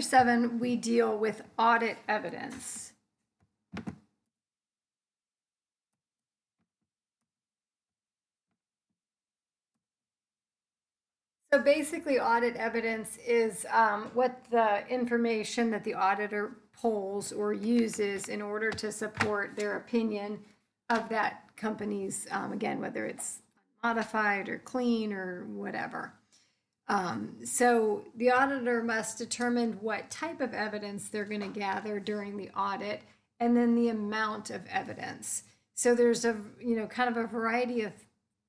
number 7, we deal with audit evidence. So basically, audit evidence is what the information that the auditor pulls or uses in order to support their opinion of that company's, again, whether it's modified or clean or whatever. So the auditor must determine what type of evidence they're going to gather during the audit, and then the amount of evidence. So there's a, kind of a variety of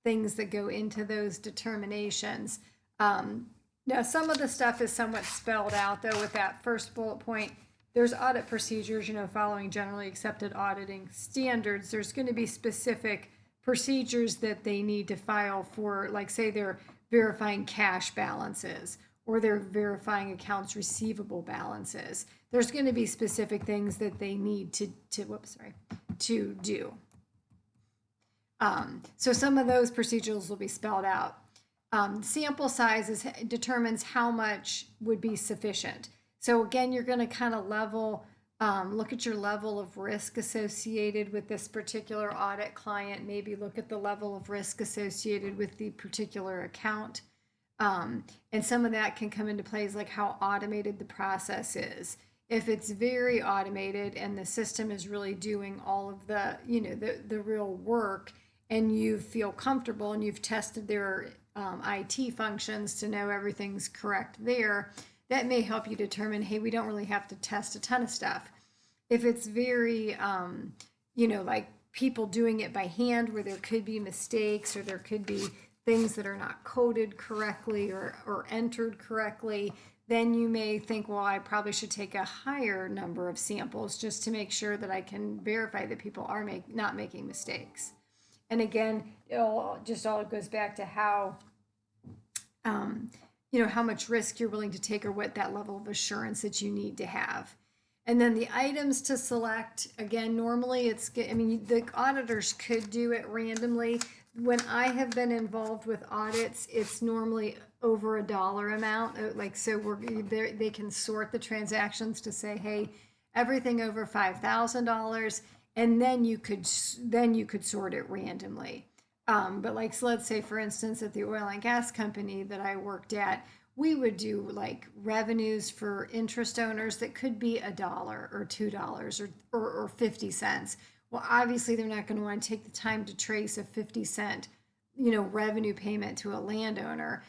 things that go into those determinations. Now, some of the stuff is somewhat spelled out, though, with that first bullet point. There's audit procedures, following generally accepted auditing standards. There's going to be specific procedures that they need to file for, like, say, they're verifying cash balances or they're verifying accounts receivable balances. There's going to be specific things that they need to do. So some of those procedures will be spelled out. Sample size determines how much would be sufficient. So again, you're going to kind of look at your level of risk associated with this particular audit client, maybe look at the level of risk associated with the particular account. And some of that can come into plays, like how automated the process is. If it's very automated and the system is really doing all of the, the real work, and you feel comfortable and you've tested their IT functions to know everything's correct there, that may help you determine, hey, we don't really have to test a ton of stuff. If it's very, like people doing it by hand where there could be mistakes or there could be things that are not coded correctly or entered correctly, then you may think, well, I probably should take a higher number of samples just to make sure that I can verify that people are not making mistakes. And again, it all goes back to how, how much risk you're willing to take or what that level of assurance that you need to have. And then the items to select, again, normally the auditors could do it randomly. When I have been involved with audits, it's normally over a dollar amount. So they can sort the transactions to say, hey, everything over $5,000. And then you could sort it randomly. But so let's say, for instance, at the oil and gas company that I worked at, we would do like revenues for interest owners that could be $1 or $2 or 50 cents. Well, obviously they're not going to want to take the time to trace a 50-cent, revenue payment to a landowner.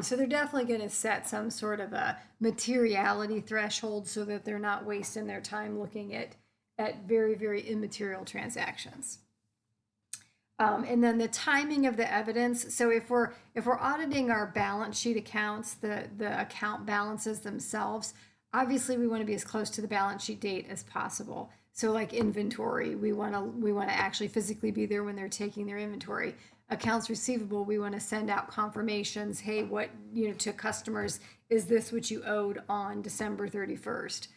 So they're definitely going to set some sort of a materiality threshold so that they're not wasting their time looking at very, very immaterial transactions. And then the timing of the evidence. So if we're auditing our balance sheet accounts, the account balances themselves, obviously we want to be as close to the balance sheet date as possible. So like inventory, we want to actually physically be there when they're taking their inventory. Accounts receivable, we want to send out confirmations. Hey, what, to customers, is this what you owed on December 31st?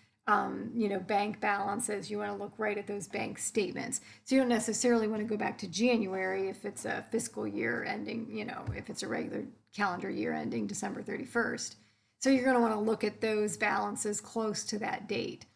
Bank balances, you want to look right at those bank statements. So you don't necessarily want to go back to January if it's a fiscal year ending, if it's a regular calendar year ending December 31st. So you're going to want to look at those balances close to that date.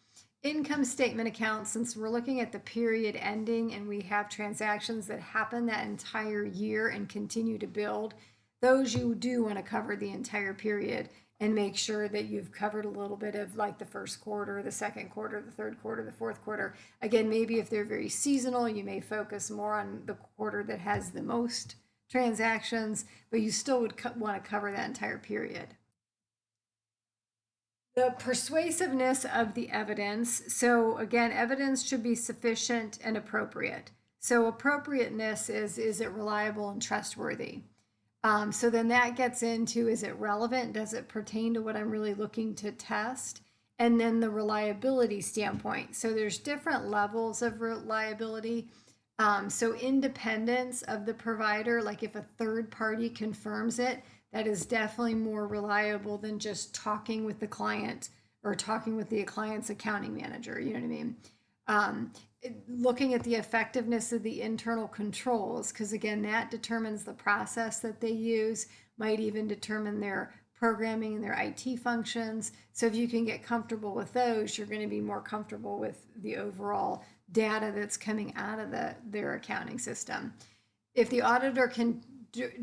Income statement accounts, since we're looking at the period ending and we have transactions that happen that entire year and continue to build, those you do want to cover the entire period and make sure that you've covered a little bit of like the first quarter, the second quarter, the third quarter, the fourth quarter. Again, maybe if they're very seasonal, you may focus more on the quarter that has the most transactions, but you still would want to cover that entire period. The persuasiveness of the evidence. So again, evidence should be sufficient and appropriate. So appropriateness is it reliable and trustworthy? So then that gets into, is it relevant? Does it pertain to what I'm really looking to test? And then the reliability standpoint. So there's different levels of reliability. So independence of the provider, like if a third party confirms it, that is definitely more reliable than just talking with the client or talking with the client's accounting manager. You know what I mean? Looking at the effectiveness of the internal controls, because again, that determines the process that they use, might even determine their programming and their IT functions. So if you can get comfortable with those, you're going to be more comfortable with the overall data that's coming out of their accounting system. If the auditor can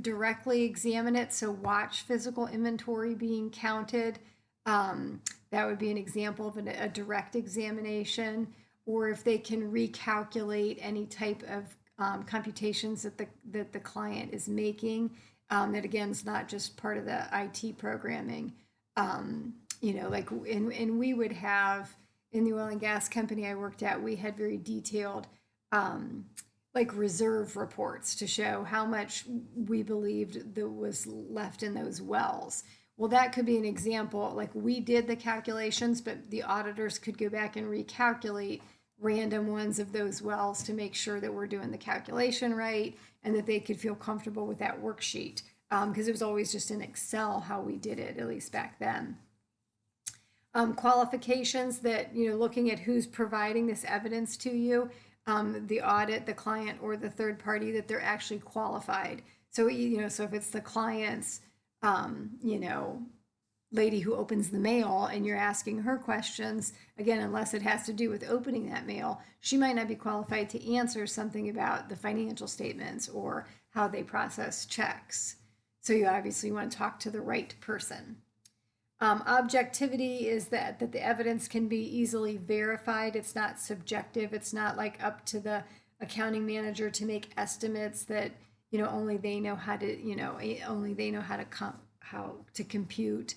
directly examine it, so watch physical inventory being counted, that would be an example of a direct examination. Or if they can recalculate any type of computations that the client is making, that again is not just part of the IT programming. Like and we would have in the oil and gas company I worked at, we had very detailed like reserve reports to show how much we believed that was left in those wells. Well, that could be an example. Like we did the calculations, but the auditors could go back and recalculate random ones of those wells to make sure that we're doing the calculation right and that they could feel comfortable with that worksheet, because it was always just in Excel how we did it, at least back then. Qualifications that, looking at who's providing this evidence to you, the audit, the client, or the third party, that they're actually qualified. So, so if it's the client's, lady who opens the mail and you're asking her questions, again, unless it has to do with opening that mail, she might not be qualified to answer something about the financial statements or how they process checks. So you obviously want to talk to the right person. Objectivity is that the evidence can be easily verified. It's not subjective. It's not like up to the accounting manager to make estimates that only they know how to only they know how to compute.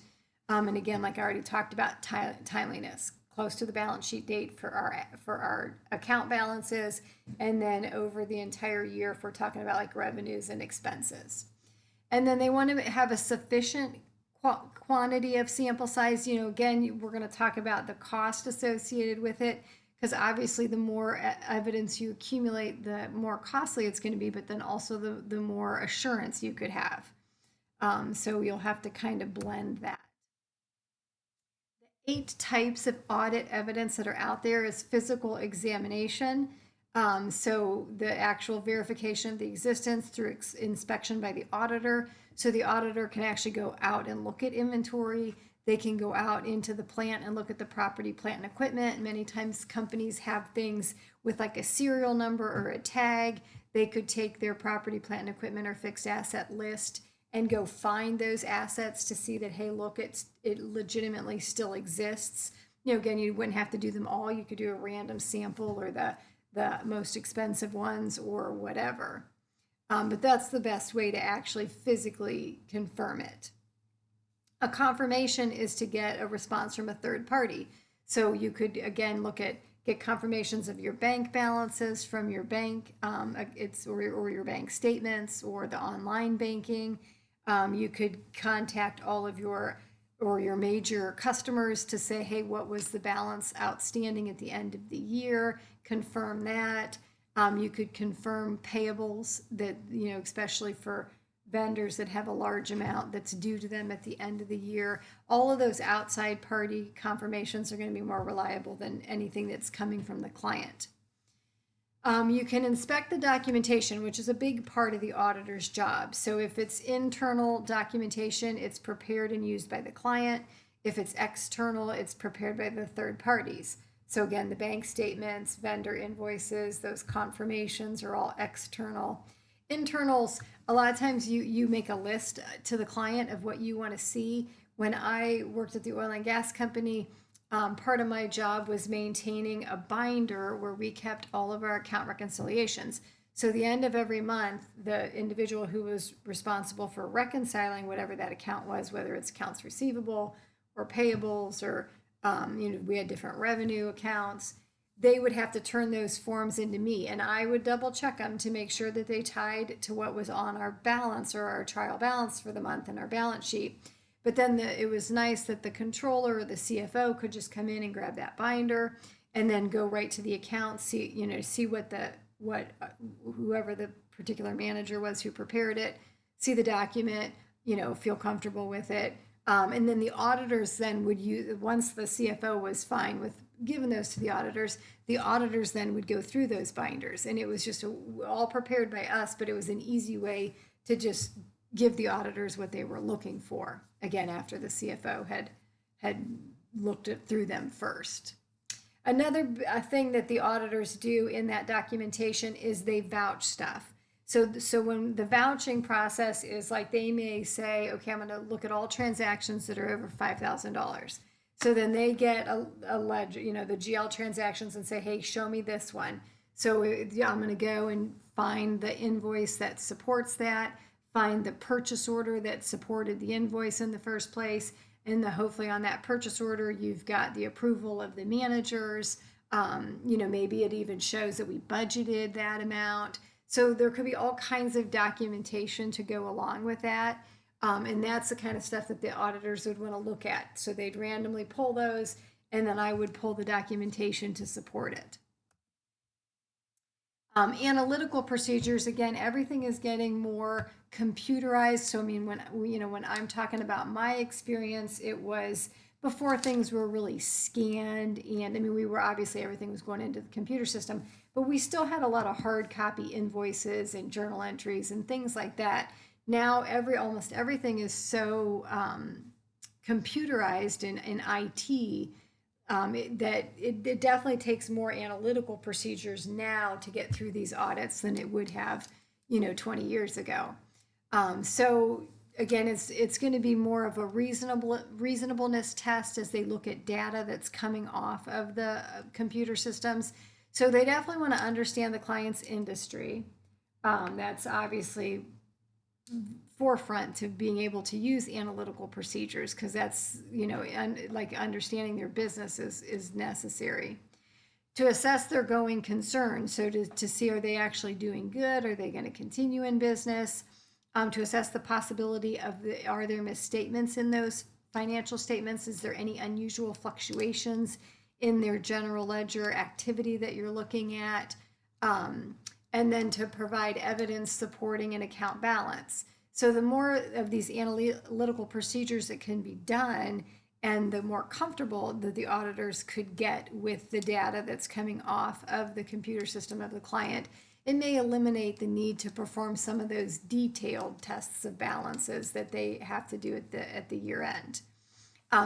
And again, like I already talked about, timeliness, close to the balance sheet date for our account balances, and then over the entire year if we're talking about like revenues and expenses. And then they want to have a sufficient quantity of sample size. Again, we're going to talk about the cost associated with it, because obviously the more evidence you accumulate, the more costly it's going to be, but then also the more assurance you could have. So you'll have to kind of blend that. The 8 types of audit evidence that are out there is physical examination. So the actual verification of the existence through inspection by the auditor. So the auditor can actually go out and look at inventory. They can go out into the plant and look at the property, plant, and equipment. Many times companies have things with like a serial number or a tag. They could take their property, plant, and equipment or fixed asset list and go find those assets to see that, hey, look, it legitimately still exists. Again, you wouldn't have to do them all. You could do a random sample or the most expensive ones or whatever. But that's the best way to actually physically confirm it. A confirmation is to get a response from a third party. So you could, again, get confirmations of your bank balances from your bank, or your bank statements or the online banking. You could contact all of your major customers to say, hey, what was the balance outstanding at the end of the year? Confirm that. You could confirm payables that, especially for vendors that have a large amount that's due to them at the end of the year. All of those outside party confirmations are going to be more reliable than anything that's coming from the client. You can inspect the documentation, which is a big part of the auditor's job. So if it's internal documentation, it's prepared and used by the client. If it's external, it's prepared by the third parties. So again, the bank statements, vendor invoices, those confirmations are all external. Internals, a lot of times you make a list to the client of what you want to see. When I worked at the oil and gas company, part of my job was maintaining a binder where we kept all of our account reconciliations. So the end of every month, the individual who was responsible for reconciling whatever that account was, whether it's accounts receivable or payables or we had different revenue accounts, they would have to turn those forms into me, and I would double check them to make sure that they tied to what was on our balance or our trial balance for the month in our balance sheet. But then it was nice that the controller or the CFO could just come in and grab that binder and then go right to the account, see what whoever the particular manager was who prepared it, see the document, feel comfortable with it. And then the auditors then would use, once the CFO was fine with giving those to the auditors then would go through those binders. And it was just all prepared by us, but it was an easy way to just, give the auditors what they were looking for, again, after the CFO had looked through them first. Another thing that the auditors do in that documentation is they vouch stuff. So when the vouching process is like, they may say, okay, I'm going to look at all transactions that are over $5,000. So then they get a ledger, the GL transactions, and say, hey, show me this one. So I'm going to go and find the invoice that supports that, find the purchase order that supported the invoice in the first place, and hopefully on that purchase order, you've got the approval of the managers. Maybe it even shows that we budgeted that amount. So there could be all kinds of documentation to go along with that. And that's the kind of stuff that the auditors would want to look at. So they'd randomly pull those, and then I would pull the documentation to support it. Analytical procedures, again, everything is getting more computerized. So, I mean, when I'm talking about my experience, it was before things were really scanned. And I mean, everything was going into the computer system, but we still had a lot of hard copy invoices and journal entries and things like that. Now, almost everything is so computerized in IT. That it definitely takes more analytical procedures now to get through these audits than it would have, 20 years ago. So again, it's going to be more of a reasonableness test as they look at data that's coming off of the computer systems. So they definitely want to understand the client's industry. That's obviously forefront to being able to use analytical procedures, because that's, like understanding their business is necessary. To assess their going concern, so to see, are they actually doing good? Are they going to continue in business? To assess the possibility of are there misstatements in those financial statements? Is there any unusual fluctuations in their general ledger activity that you're looking at? And then to provide evidence supporting an account balance. So the more of these analytical procedures that can be done, and the more comfortable that the auditors could get with the data that's coming off of the computer system of the client, it may eliminate the need to perform some of those detailed tests of balances that they have to do at the year end.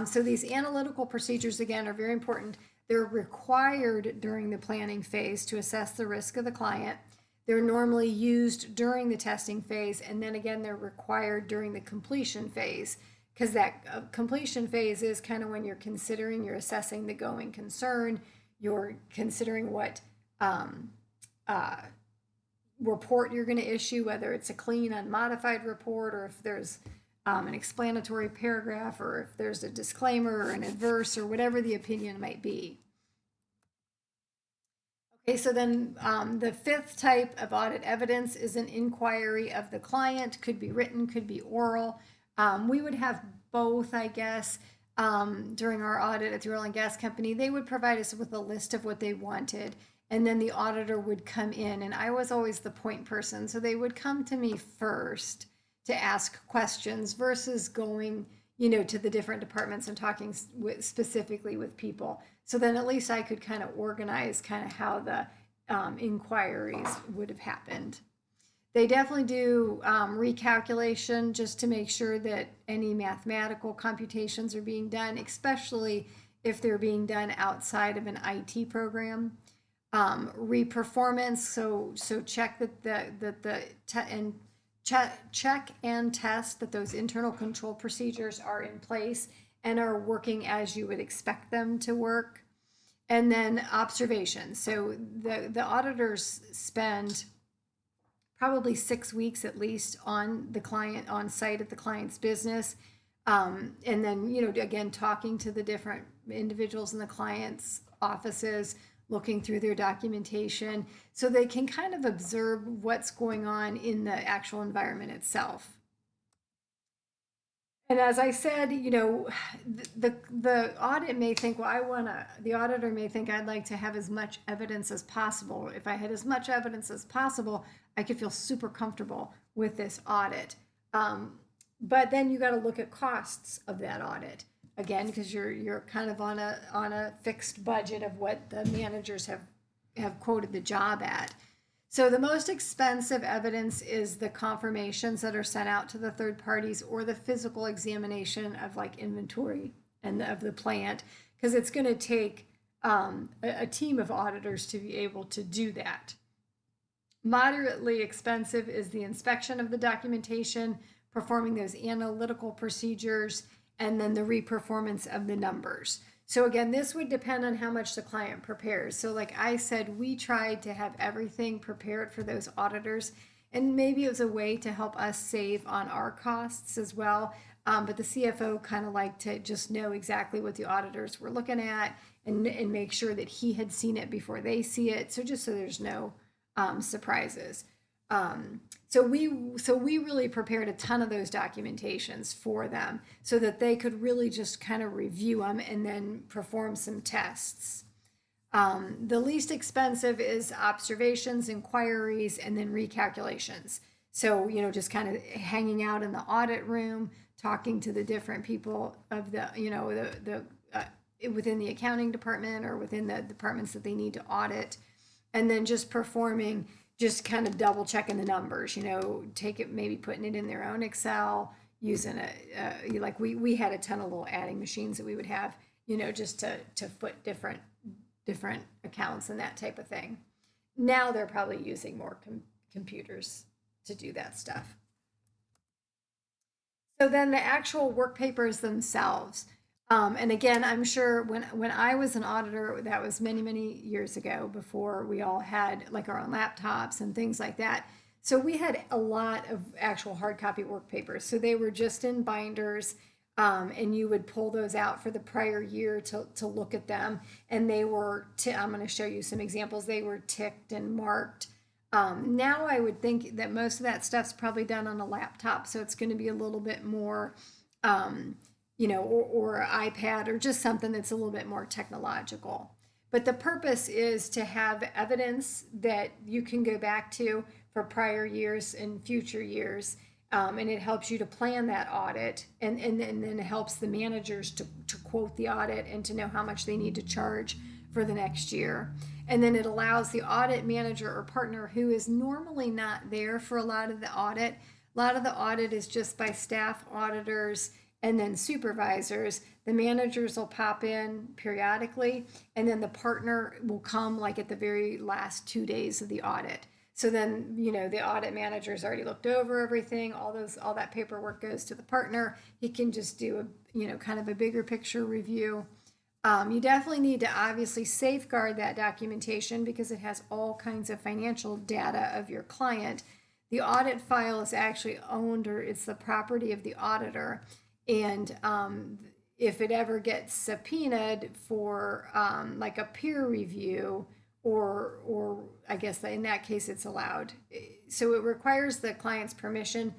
So these analytical procedures, again, are very important. They're required during the planning phase to assess the risk of the client. They're normally used during the testing phase, and then again, they're required during the completion phase, because that completion phase is kind of when you're assessing the going concern, you're considering what report you're going to issue, whether it's a clean, unmodified report, or if there's an explanatory paragraph, or if there's a disclaimer or an adverse, or whatever the opinion might be. Okay, so then the fifth type of audit evidence is an inquiry of the client. Could be written, could be oral. We would have both, I guess. During our audit at the oil and gas company, they would provide us with a list of what they wanted, and then the auditor would come in, and I was always the point person. So they would come to me first to ask questions versus going, to the different departments and talking specifically with people. So then at least I could kind of organize kind of how the inquiries would have happened. They definitely do recalculation just to make sure that any mathematical computations are being done, especially if they're being done outside of an IT program. Reperformance, so check check and test that those internal control procedures are in place and are working as you would expect them to work. And then observation. So the auditors spend probably 6 weeks at least on the client, on site at the client's business. And then, again, talking to the different individuals in the client's offices, looking through their documentation, so they can kind of observe what's going on in the actual environment itself. And as I said, the audit may think, the auditor may think, I'd like to have as much evidence as possible. If I had as much evidence as possible, I could feel super comfortable with this audit. But then you got to look at costs of that audit. Again, because you're kind of on a fixed budget of what the managers have quoted the job at. So the most expensive evidence is the confirmations that are sent out to the third parties or the physical examination of like inventory and of the plant, because it's going to take a team of auditors to be able to do that. Moderately expensive is the inspection of the documentation, performing those analytical procedures, and then the reperformance of the numbers. So again, this would depend on how much the client prepares. So like I said, we tried to have everything prepared for those auditors, and maybe it was a way to help us save on our costs as well. But the CFO kind of liked to just know exactly what the auditors were looking at and make sure that he had seen it before they see it. So just so there's no surprises. So we really prepared a ton of those documentations for them so that they could really just kind of review them and then perform some tests. The least expensive is observations, inquiries, and then recalculations. So, just kind of hanging out in the audit room, talking to the different people of the, within the accounting department or within the departments that they need to audit, and then just performing, just kind of double checking the numbers, take it, maybe putting it in their own Excel, using like we had a ton of little adding machines that we would have, just to put different accounts and that type of thing. Now they're probably using more computers to do that stuff. So then the actual work papers themselves. And again, I'm sure when I was an auditor, that was many, many years ago, before we all had like our own laptops and things like that. So we had a lot of actual hard copy work papers. So they were just in binders, and you would pull those out for the prior year to look at them. And they were, I'm going to show you some examples. They were ticked and marked. Now I would think that most of that stuff's probably done on a laptop. So it's going to be a little bit more, or iPad, or just something that's a little bit more technological. But the purpose is to have evidence that you can go back to for prior years and future years. And it helps you to plan that audit, and then it helps the managers to quote the audit and to know how much they need to charge for the next year. And then it allows the audit manager or partner, who is normally not there for a lot of the audit. A lot of the audit is just by staff auditors and then supervisors. The managers will pop in periodically, and then the partner will come like at the very last 2 days of the audit. So then, the audit manager's already looked over everything. All that paperwork goes to the partner. He can just do kind of a bigger picture review. You definitely need to obviously safeguard that documentation because it has all kinds of financial data of your client. The audit file is actually owned, or it's the property of the auditor. And if it ever gets subpoenaed for like a peer review, or I guess in that case it's allowed. So it requires the client's permission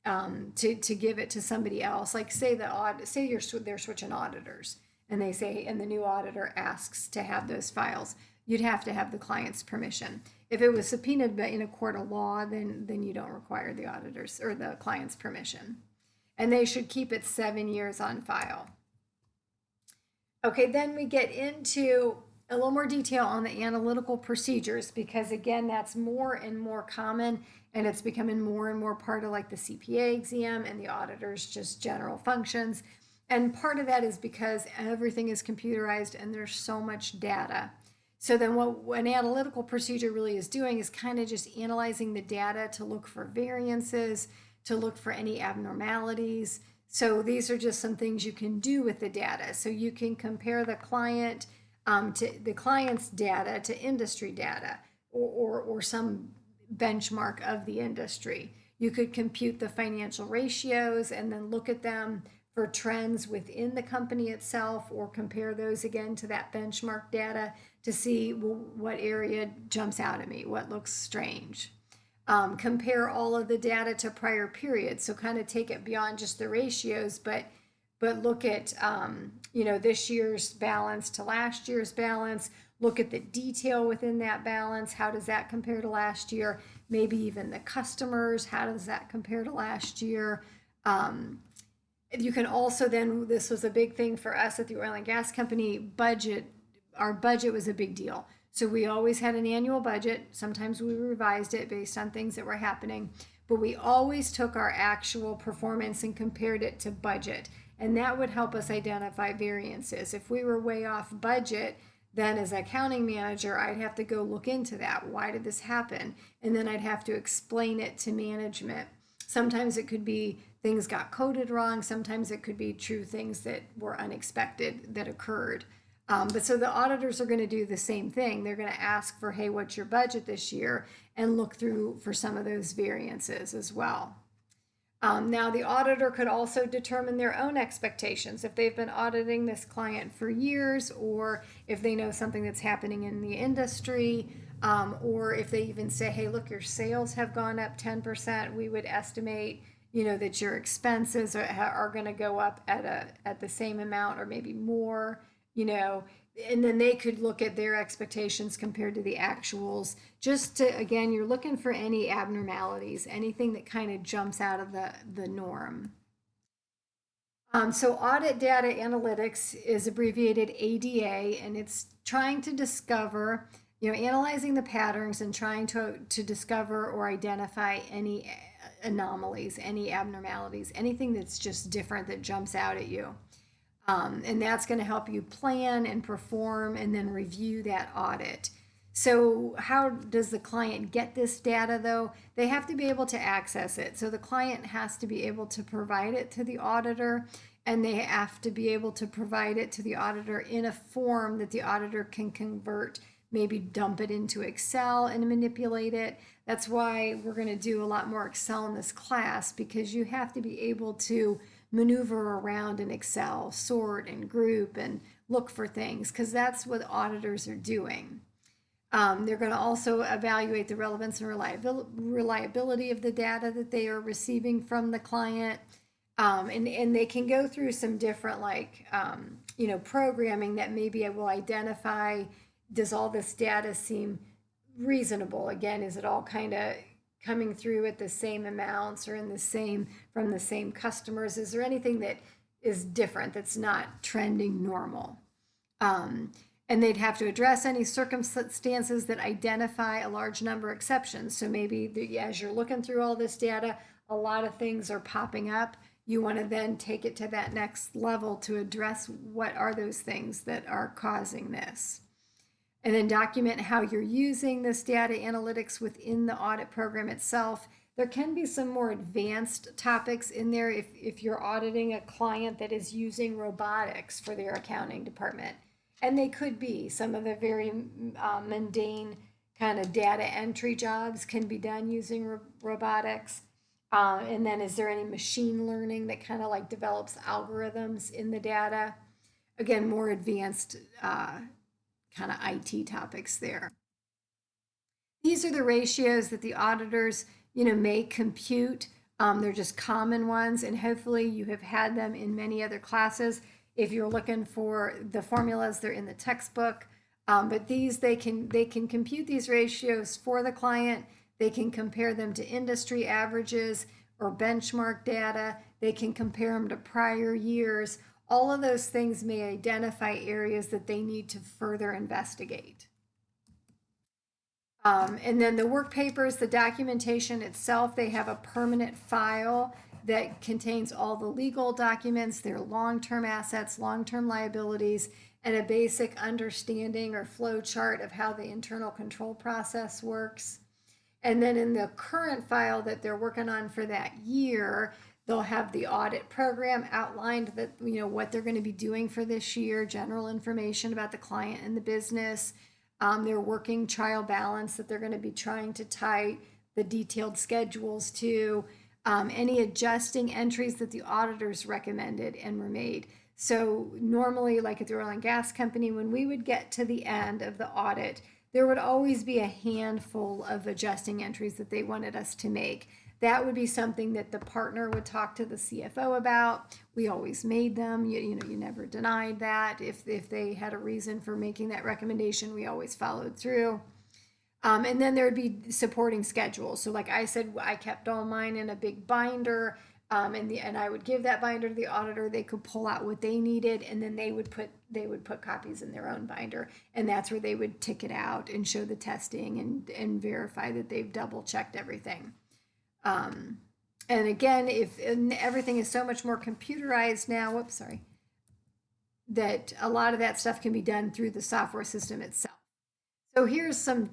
to give it to somebody else. Like say they're switching auditors, and the new auditor asks to have those files. You'd have to have the client's permission. If it was subpoenaed in a court of law, then you don't require the auditor's or the client's permission. And they should keep it 7 years on file. Okay, then we get into a little more detail on the analytical procedures, because again, that's more and more common, and it's becoming more and more part of like the CPA exam and the auditor's just general functions. And part of that is because everything is computerized and there's so much data. So then what an analytical procedure really is doing is kind of just analyzing the data to look for variances, to look for any abnormalities. So these are just some things you can do with the data. So you can compare the client to the client's data to industry data, or some benchmark of the industry. You could compute the financial ratios and then look at them for trends within the company itself, or compare those again to that benchmark data to see, well, what area jumps out at me, what looks strange. Compare all of the data to prior periods. So kind of take it beyond just the ratios, but look at, this year's balance to last year's balance. Look at the detail within that balance. How does that compare to last year? Maybe even the customers. How does that compare to last year? You can also then, this was a big thing for us at the oil and gas company, budget. Our budget was a big deal. So we always had an annual budget. Sometimes we revised it based on things that were happening, but we always took our actual performance and compared it to budget. And that would help us identify variances. If we were way off budget, then as accounting manager, I'd have to go look into that. Why did this happen? And then I'd have to explain it to management. Sometimes it could be things got coded wrong. Sometimes it could be true things that were unexpected that occurred. But so the auditors are going to do the same thing. They're going to ask for, hey, what's your budget this year? And look through for some of those variances as well. Now, the auditor could also determine their own expectations. If they've been auditing this client for years, or if they know something that's happening in the industry, or if they even say, hey, look, your sales have gone up 10%, we would estimate, that your expenses are going to go up at the same amount or maybe more, and then they could look at their expectations compared to the actuals. Just to, again, you're looking for any abnormalities, anything that kind of jumps out of the norm. So audit data analytics is abbreviated ADA, and it's trying to discover, analyzing the patterns and trying to discover or identify any anomalies, any abnormalities, anything that's just different that jumps out at you. And that's going to help you plan and perform and then review that audit. So how does the client get this data though? They have to be able to access it. So the client has to be able to provide it to the auditor, and they have to be able to provide it to the auditor in a form that the auditor can convert, maybe dump it into Excel and manipulate it. That's why we're going to do a lot more Excel in this class, because you have to be able to maneuver around in Excel, sort and group and look for things, because that's what auditors are doing. They're going to also evaluate the relevance and reliability of the data that they are receiving from the client. And they can go through some different programming that maybe will identify, does all this data seem reasonable? Again, is it all kind of coming through at the same amounts or from the same customers? Is there anything that is different that's not trending normal? And they'd have to address any circumstances that identify a large number of exceptions. So maybe as you're looking through all this data, a lot of things are popping up. You want to then take it to that next level to address what are those things that are causing this. And then document how you're using this data analytics within the audit program itself. There can be some more advanced topics in there if you're auditing a client that is using robotics for their accounting department. And they could be. Some of the very mundane kind of data entry jobs can be done using robotics. And then is there any machine learning that kind of develops algorithms in the data? Again, more advanced kind of IT topics there. These are the ratios that the auditors, may compute. They're just common ones, and hopefully you have had them in many other classes. If you're looking for the formulas, they're in the textbook. But they can compute these ratios for the client. They can compare them to industry averages or benchmark data. They can compare them to prior years. All of those things may identify areas that they need to further investigate. And then the work papers, the documentation itself, they have a permanent file that contains all the legal documents, their long-term assets, long-term liabilities, and a basic understanding or flow chart of how the internal control process works. And then in the current file that they're working on for that year, they'll have the audit program outlined, that what they're going to be doing for this year, general information about the client and the business, their working trial balance that they're going to be trying to tie the detailed schedules to, any adjusting entries that the auditors recommended and were made. So normally, like at the oil and gas company, when we would get to the end of the audit, there would always be a handful of adjusting entries that they wanted us to make. That would be something that the partner would talk to the CFO about. We always made them. You never denied that. If they had a reason for making that recommendation, we always followed through. And then there would be supporting schedules. So like I said, I kept all mine in a big binder. And I would give that binder to the auditor. They could pull out what they needed, and then they would put copies in their own binder, and that's where they would tick it out and show the testing and verify that they've double checked everything. And again, and everything is so much more computerized now. Whoops, sorry. That a lot of that stuff can be done through the software system itself. So here's some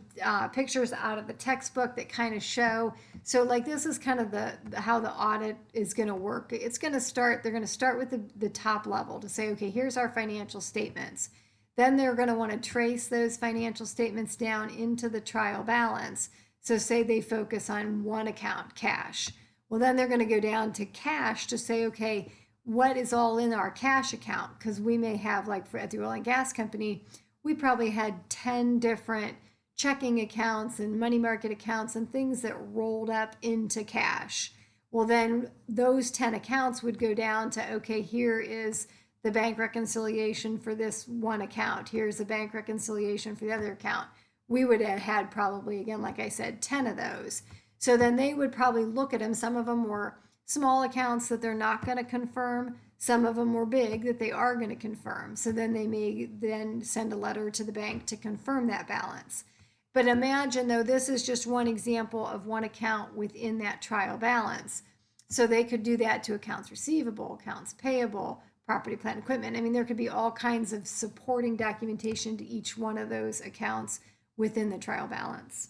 pictures out of the textbook that kind of show. So like this is kind of how the audit is going to work. They're going to start with the top level to say, okay, here's our financial statements. Then they're going to want to trace those financial statements down into the trial balance. So say they focus on one account, cash. Well, then they're going to go down to cash to say, okay, what is all in our cash account? Because we may have, like at the oil and gas company, we probably had 10 different checking accounts and money market accounts and things that rolled up into cash. Well, then those 10 accounts would go down to, okay, here is the bank reconciliation for this one account. Here's the bank reconciliation for the other account. We would have had probably, again, like I said, 10 of those. So then they would probably look at them. Some of them were small accounts that they're not going to confirm. Some of them were big that they are going to confirm. So then they may then send a letter to the bank to confirm that balance. But imagine, though, this is just one example of one account within that trial balance. So they could do that to accounts receivable, accounts payable, property, plant, equipment. I mean, there could be all kinds of supporting documentation to each one of those accounts within the trial balance.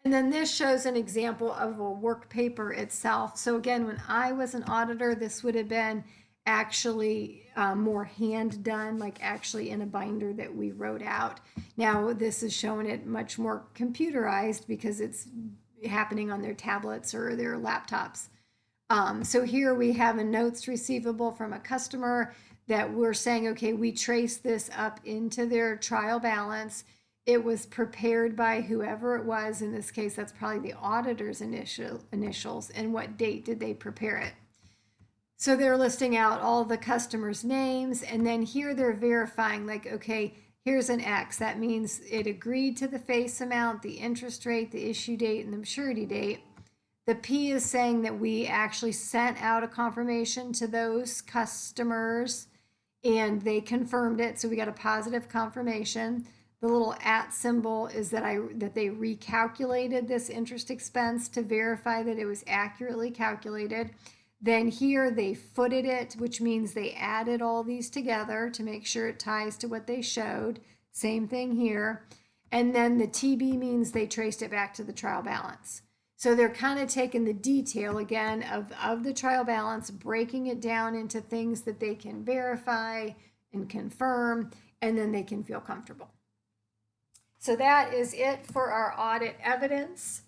And then this shows an example of a work paper itself. So again, when I was an auditor, this would have been actually more hand done, like actually in a binder that we wrote out. Now this is showing it much more computerized because it's happening on their tablets or their laptops. So here we have a notes receivable from a customer that we're saying, okay, we trace this up into their trial balance. It was prepared by whoever it was. In this case, that's probably the auditor's initials. And what date did they prepare it? So they're listing out all the customers' names. And then here they're verifying, like, okay, here's an X. That means it agreed to the face amount, the interest rate, the issue date, and the maturity date. The P is saying that we actually sent out a confirmation to those customers and they confirmed it. So we got a positive confirmation. The little @ symbol is that they recalculated this interest expense to verify that it was accurately calculated. Then here they footed it, which means they added all these together to make sure it ties to what they showed. Same thing here. And then the TB means they traced it back to the trial balance. So they're kind of taking the detail again of the trial balance, breaking it down into things that they can verify and confirm, and then they can feel comfortable. So that is it for our audit evidence.